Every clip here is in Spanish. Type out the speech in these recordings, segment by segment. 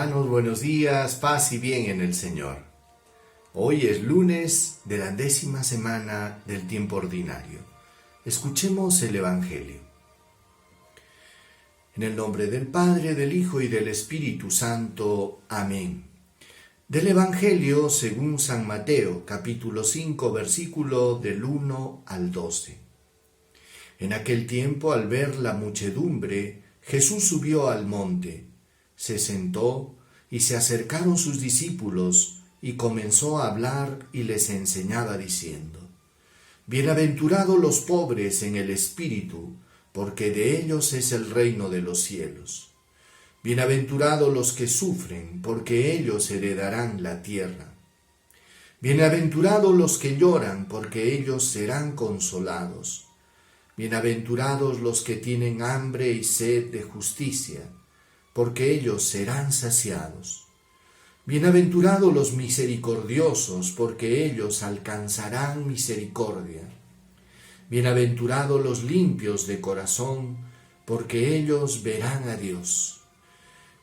Hermanos, buenos días, paz y bien en el Señor. Hoy es lunes de la 10ª semana del tiempo ordinario. Escuchemos el Evangelio. En el nombre del Padre, del Hijo y del Espíritu Santo. Amén. Del Evangelio según San Mateo, capítulo 5, versículo del 1 al 12. En aquel tiempo, al ver la muchedumbre, Jesús subió al monte. Se sentó y se acercaron sus discípulos y comenzó a hablar y les enseñaba diciendo: Bienaventurados los pobres en el espíritu, porque de ellos es el reino de los cielos. Bienaventurados los que sufren, porque ellos heredarán la tierra. Bienaventurados los que lloran, porque ellos serán consolados. Bienaventurados los que tienen hambre y sed de justicia, porque ellos serán saciados. Bienaventurados los misericordiosos, porque ellos alcanzarán misericordia. Bienaventurados los limpios de corazón, porque ellos verán a Dios.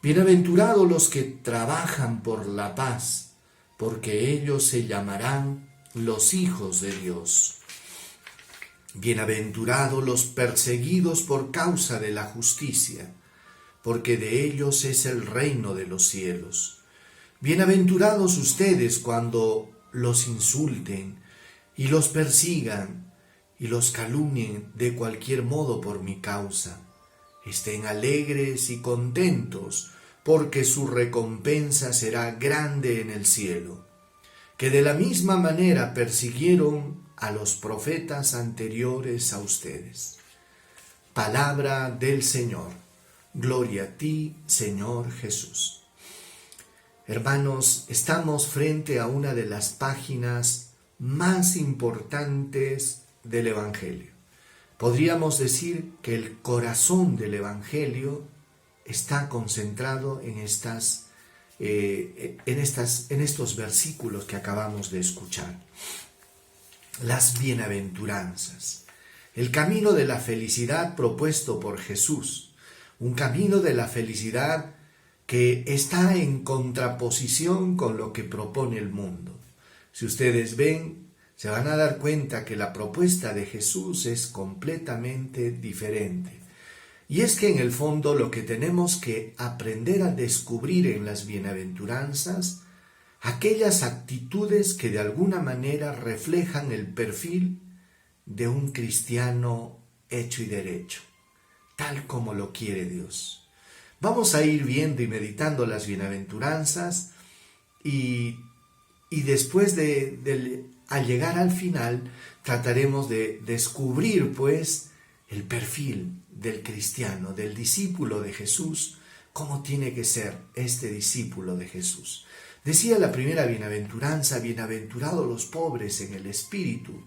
Bienaventurados los que trabajan por la paz, porque ellos se llamarán los hijos de Dios. Bienaventurados los perseguidos por causa de la justicia, porque de ellos es el reino de los cielos. Bienaventurados ustedes cuando los insulten y los persigan y los calumnien de cualquier modo por mi causa. Estén alegres y contentos, porque su recompensa será grande en el cielo, que de la misma manera persiguieron a los profetas anteriores a ustedes. Palabra del Señor. Gloria a ti, Señor Jesús. Hermanos, estamos frente a una de las páginas más importantes del Evangelio. Podríamos decir que el corazón del Evangelio está concentrado en estos versículos que acabamos de escuchar. Las bienaventuranzas, el camino de la felicidad propuesto por Jesús. Un camino de la felicidad que está en contraposición con lo que propone el mundo. Si ustedes ven, se van a dar cuenta que la propuesta de Jesús es completamente diferente. Y es que en el fondo lo que tenemos que aprender a descubrir en las bienaventuranzas, aquellas actitudes que de alguna manera reflejan el perfil de un cristiano hecho y derecho, tal como lo quiere Dios. Vamos a ir viendo y meditando las bienaventuranzas y después al llegar al final trataremos de descubrir pues el perfil del cristiano, del discípulo de Jesús, cómo tiene que ser este discípulo de Jesús. Decía la primera bienaventuranza: bienaventurados los pobres en el espíritu,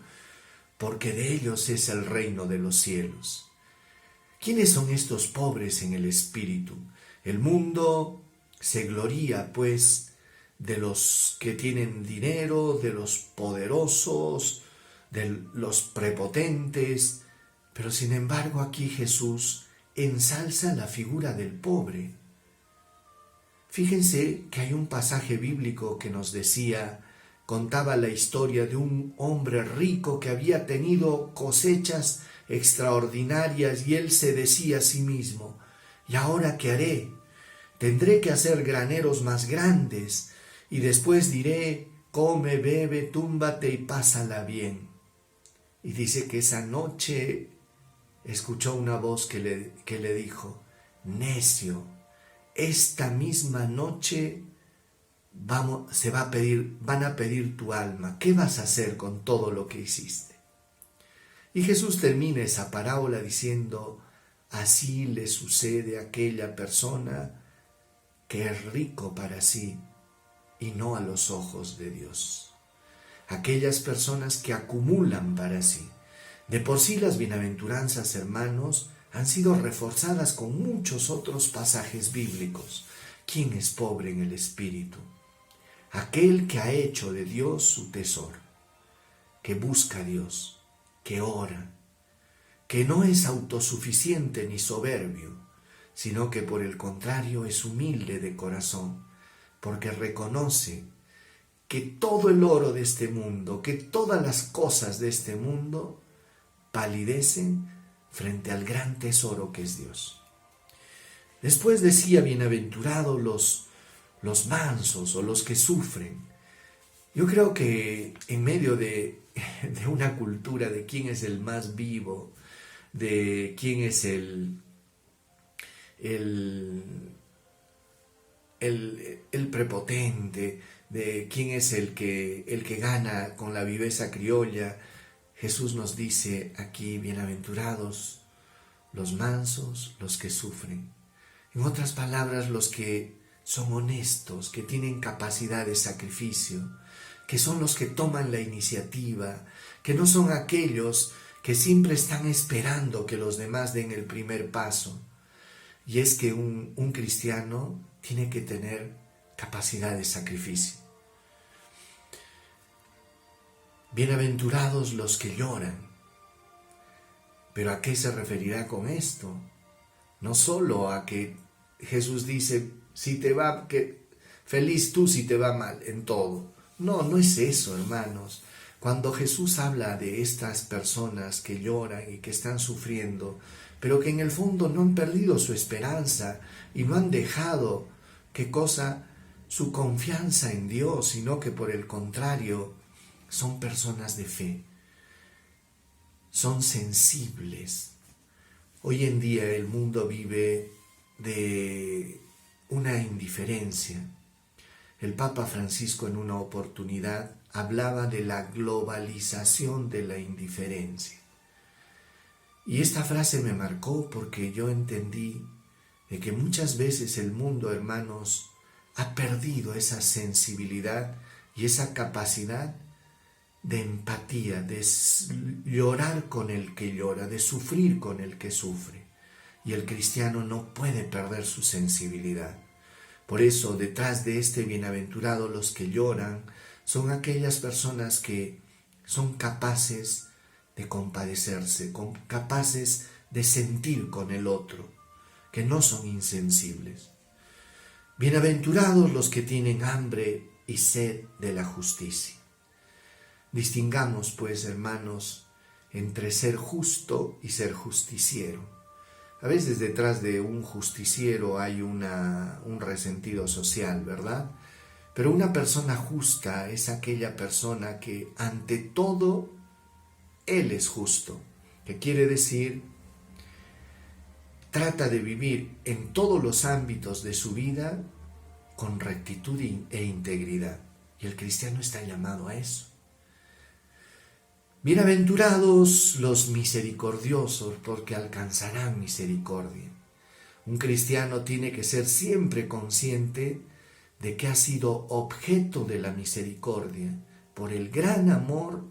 porque de ellos es el reino de los cielos. ¿Quiénes son estos pobres en el espíritu? El mundo se gloría, pues, de los que tienen dinero, de los poderosos, de los prepotentes, pero sin embargo aquí Jesús ensalza la figura del pobre. Fíjense que hay un pasaje bíblico que nos contaba la historia de un hombre rico que había tenido cosechas extraordinarias y él se decía a sí mismo: ¿y ahora qué haré? Tendré que hacer graneros más grandes y después diré: come, bebe, túmbate y pásala bien. Y dice que esa noche escuchó una voz que le dijo: necio, esta misma noche van a pedir tu alma. ¿Qué vas a hacer con todo lo que hiciste? Y Jesús termina esa parábola diciendo: así le sucede a aquella persona que es rico para sí y no a los ojos de Dios. Aquellas personas que acumulan para sí. De por sí las bienaventuranzas, hermanos, han sido reforzadas con muchos otros pasajes bíblicos. ¿Quién es pobre en el espíritu? Aquel que ha hecho de Dios su tesoro, que busca a Dios, que ora, que no es autosuficiente ni soberbio, sino que por el contrario es humilde de corazón, porque reconoce que todo el oro de este mundo, que todas las cosas de este mundo palidecen frente al gran tesoro que es Dios. Después decía, bienaventurados los mansos o los que sufren. Yo creo que en medio de una cultura de quién es el más vivo, de quién es el prepotente, de quién es el que gana con la viveza criolla, Jesús nos dice aquí, bienaventurados los mansos, los que sufren. En otras palabras, los que son honestos, que tienen capacidad de sacrificio, que son los que toman la iniciativa, que no son aquellos que siempre están esperando que los demás den el primer paso. Y es que un cristiano tiene que tener capacidad de sacrificio. Bienaventurados los que lloran. ¿Pero a qué se referirá con esto? No solo a que Jesús dice, si te va, que feliz tú si te va mal en todo. No, no es eso, hermanos. Cuando Jesús habla de estas personas que lloran y que están sufriendo, pero que en el fondo no han perdido su esperanza y no han dejado, ¿qué cosa? Su confianza en Dios, sino que por el contrario, son personas de fe, son sensibles. Hoy en día el mundo vive de una indiferencia. El Papa Francisco en una oportunidad hablaba de la globalización de la indiferencia. Y esta frase me marcó porque yo entendí de que muchas veces el mundo, hermanos, ha perdido esa sensibilidad y esa capacidad de empatía, de llorar con el que llora, de sufrir con el que sufre. Y el cristiano no puede perder su sensibilidad. Por eso, detrás de este bienaventurado, los que lloran son aquellas personas que son capaces de compadecerse, capaces de sentir con el otro, que no son insensibles. Bienaventurados los que tienen hambre y sed de la justicia. Distingamos, pues, hermanos, entre ser justo y ser justiciero. A veces detrás de un justiciero hay un resentido social, ¿verdad? Pero una persona justa es aquella persona que ante todo él es justo, que quiere decir, trata de vivir en todos los ámbitos de su vida con rectitud e integridad. Y el cristiano está llamado a eso. Bienaventurados los misericordiosos, porque alcanzarán misericordia. Un cristiano tiene que ser siempre consciente de que ha sido objeto de la misericordia por el gran amor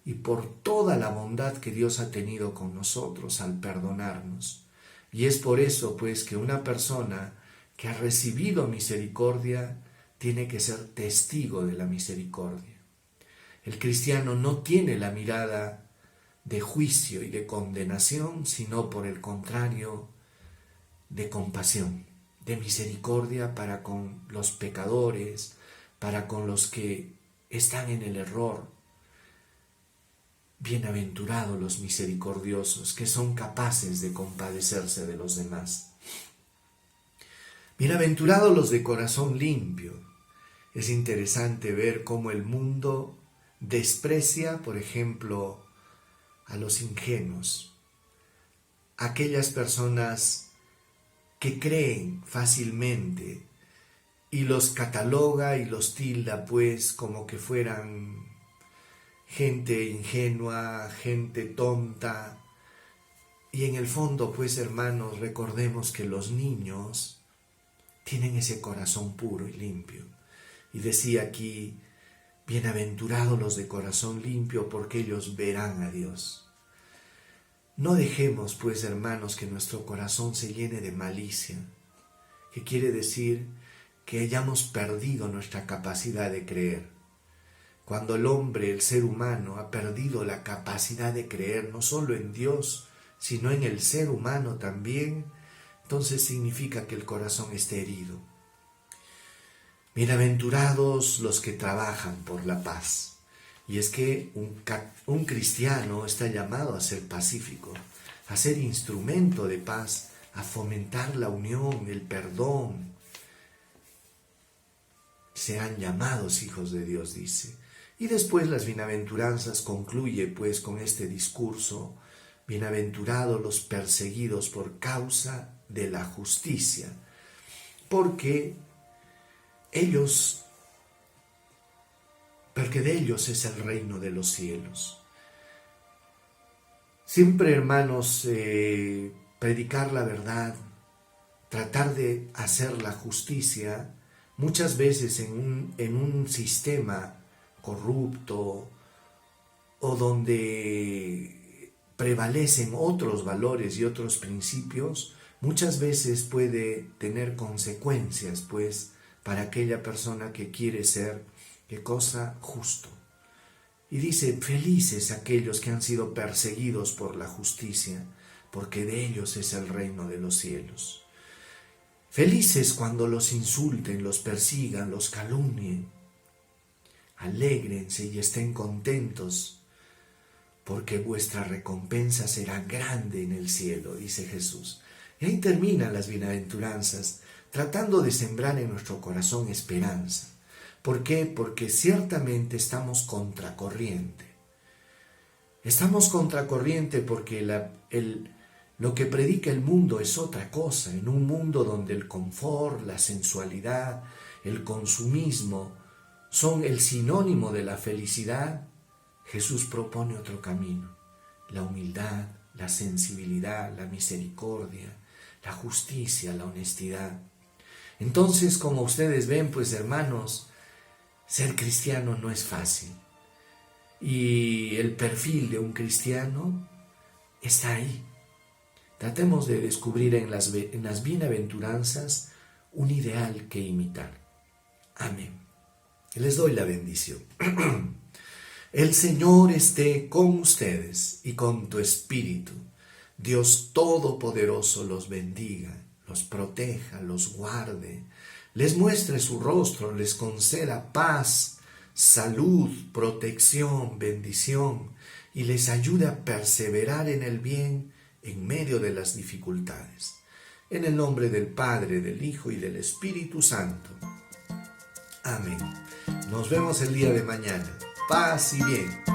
y por toda la bondad que Dios ha tenido con nosotros al perdonarnos. Y es por eso, pues, que una persona que ha recibido misericordia tiene que ser testigo de la misericordia. El cristiano no tiene la mirada de juicio y de condenación, sino por el contrario, de compasión, de misericordia para con los pecadores, para con los que están en el error. Bienaventurados los misericordiosos, que son capaces de compadecerse de los demás. Bienaventurados los de corazón limpio. Es interesante ver cómo el mundo desprecia, por ejemplo, a los ingenuos, aquellas personas que creen fácilmente y los cataloga y los tilda, pues, como que fueran gente ingenua, gente tonta. Y en el fondo, pues, hermanos, recordemos que los niños tienen ese corazón puro y limpio. Y decía aquí, bienaventurados los de corazón limpio, porque ellos verán a Dios. No dejemos, pues, hermanos, que nuestro corazón se llene de malicia, que quiere decir que hayamos perdido nuestra capacidad de creer. Cuando el hombre, el ser humano, ha perdido la capacidad de creer no solo en Dios, sino en el ser humano también, entonces significa que el corazón esté herido. Bienaventurados los que trabajan por la paz. Y es que un cristiano está llamado a ser pacífico, a ser instrumento de paz, a fomentar la unión, el perdón. Sean llamados hijos de Dios, dice. Y después las bienaventuranzas concluye pues con este discurso: bienaventurados los perseguidos por causa de la justicia, porque de ellos es el reino de los cielos. Siempre, hermanos, predicar la verdad, tratar de hacer la justicia, muchas veces en un sistema corrupto o donde prevalecen otros valores y otros principios, muchas veces puede tener consecuencias, pues, para aquella persona que quiere ser, ¿qué cosa? Justo. Y dice: felices aquellos que han sido perseguidos por la justicia, porque de ellos es el reino de los cielos. Felices cuando los insulten, los persigan, los calumnien. Alégrense y estén contentos, porque vuestra recompensa será grande en el cielo, dice Jesús. Y ahí terminan las bienaventuranzas, tratando de sembrar en nuestro corazón esperanza. ¿Por qué? Porque ciertamente estamos contracorriente. Estamos contracorriente porque lo que predica el mundo es otra cosa. En un mundo donde el confort, la sensualidad, el consumismo son el sinónimo de la felicidad, Jesús propone otro camino: la humildad, la sensibilidad, la misericordia, la justicia, la honestidad. Entonces, como ustedes ven, pues, hermanos, ser cristiano no es fácil. Y el perfil de un cristiano está ahí. Tratemos de descubrir en las bienaventuranzas un ideal que imitar. Amén. Les doy la bendición. El Señor esté con ustedes y con tu espíritu. Dios Todopoderoso los bendiga, los proteja, los guarde, les muestre su rostro, les conceda paz, salud, protección, bendición, y les ayude a perseverar en el bien en medio de las dificultades. En el nombre del Padre, del Hijo y del Espíritu Santo. Amén. Nos vemos el día de mañana. Paz y bien.